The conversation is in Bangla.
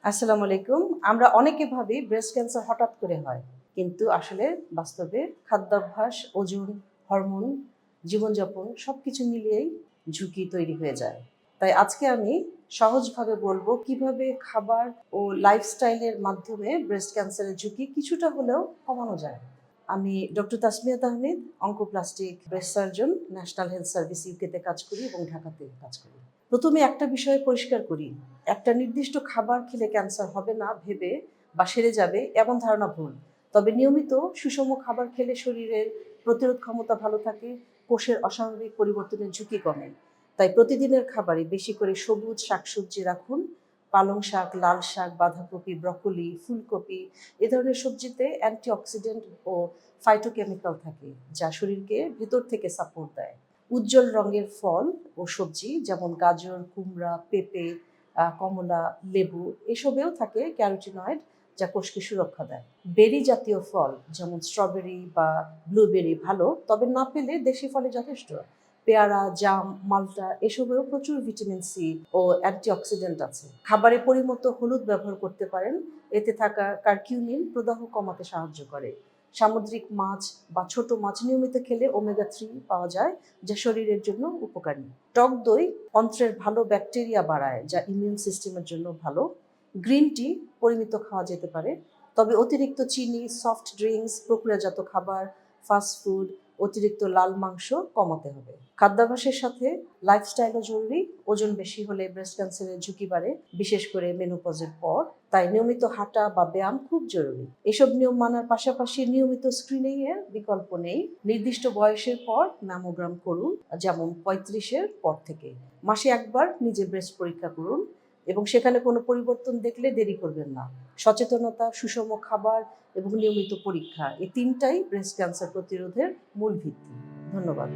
আসসালামু আলাইকুম। আমরা অনেকে ভাবি ব্রেস্ট ক্যান্সার হঠাৎ করে হয়। কিন্তু আসলে বাস্তবে খাদ্যাভ্যাস, ওজন, হরমোন, জীবনযাপন সবকিছু মিলিয়েই ঝুঁকি তৈরি হয়ে যায়। তাই আজকে আমি সহজভাবে বলবো কিভাবে খাবার ও লাইফস্টাইলের মাধ্যমে ব্রেস্ট ক্যান্সারের ঝুঁকি কিছুটা হলেও কমানো যায়। আমি doctor Tasmia Tahmid, oncoplastic breast surgeon, national health service ইউকেতে কাজ করি এবং ঢাকাতে কাজ করি। প্রথমে একটা বিষয় পরিষ্কার করি, একটা নির্দিষ্ট খাবার খেলে ক্যান্সার হবে না ভেবে বা সেরে যাবে এমন ধারণা ভুল। তবে নিয়মিত সুষম খাবার খেলে শরীরের প্রতিরোধ ক্ষমতা ভালো থাকে, কোষের অস্বাভাবিক পরিবর্তনের ঝুঁকি কমে। তাই প্রতিদিনের খাবারে বেশি করে সবুজ শাকসবজি রাখুন। পালং শাক, লাল শাক, বাঁধাকপি, ব্রকোলি, ফুলকপি এ ধরনের সবজিতে অ্যান্টিঅক্সিডেন্ট ও ফাইটোকেমিক্যাল থাকে, যা শরীরকে ভেতর থেকে সাপোর্ট দেয়। উজ্জ্বল রঙের ফল ও সবজি যেমন গাজর, কুমড়া, পেঁপে, কমলা, লেবু এসবেও থাকে ক্যারোটিনয়েড, যা কোষকে সুরক্ষা দেয়। বেরি জাতীয় ফল যেমন স্ট্রবেরি বা ব্লুবেরি ভালো, তবে না পেলে দেশি ফলে যথেষ্ট। পেয়ারা, জাম, মাল্টা এসবেও প্রচুর ভিটামিন সি ও অ্যান্টিঅক্সিডেন্ট আছে। খাবারে পরিমতো হলুদ ব্যবহার করতে পারেন, এতে থাকা কারকিউমিন প্রদাহ কমাতে সাহায্য করে। সামুদ্রিক মাছ বা ছোট মাছ নিয়মিত খেলে ওমেগা-3 পাওয়া যায়, যা শরীরের জন্য উপকারী। টক দই অন্ত্রের ভালো ব্যাকটেরিয়া বাড়ায়, যা ইমিউন সিস্টেমের জন্য ভালো। গ্রিন টি পরিমিত খাওয়া যেতে পারে, তবে অতিরিক্ত চিনি, সফট ড্রিঙ্কস, প্রক্রিয়াজাত খাবার, ফাস্ট ফুড, অতিরিক্ত লাল মাংস কমাতে হবে। খাদ্যাভ্যাসের সাথে লাইফস্টাইলও জরুরি। ওজন বেশি হলে ব্রেস্ট ক্যান্সারের ঝুঁকি বাড়ে, বিশেষ করে মেনোপজের পর। তাই নিয়মিত হাঁটা বা ব্যায়াম খুব জরুরি। এসব নিয়ম মানার পাশাপাশি নিয়মিত স্ক্রিনিং এর বিকল্প নেই। নির্দিষ্ট বয়সের পর ম্যামোগ্রাম করুন, যেমন 35-এর পর থেকে। মাসে একবার নিজের ব্রেস্ট পরীক্ষা করুন এবং সেখানে কোনো পরিবর্তন দেখলে দেরি করবেন না। সচেতনতা, সুষম খাবার এবং নিয়মিত পরীক্ষা এই তিনটাই ব্রেস্ট ক্যান্সার প্রতিরোধের মূল ভিত্তি। ধন্যবাদ।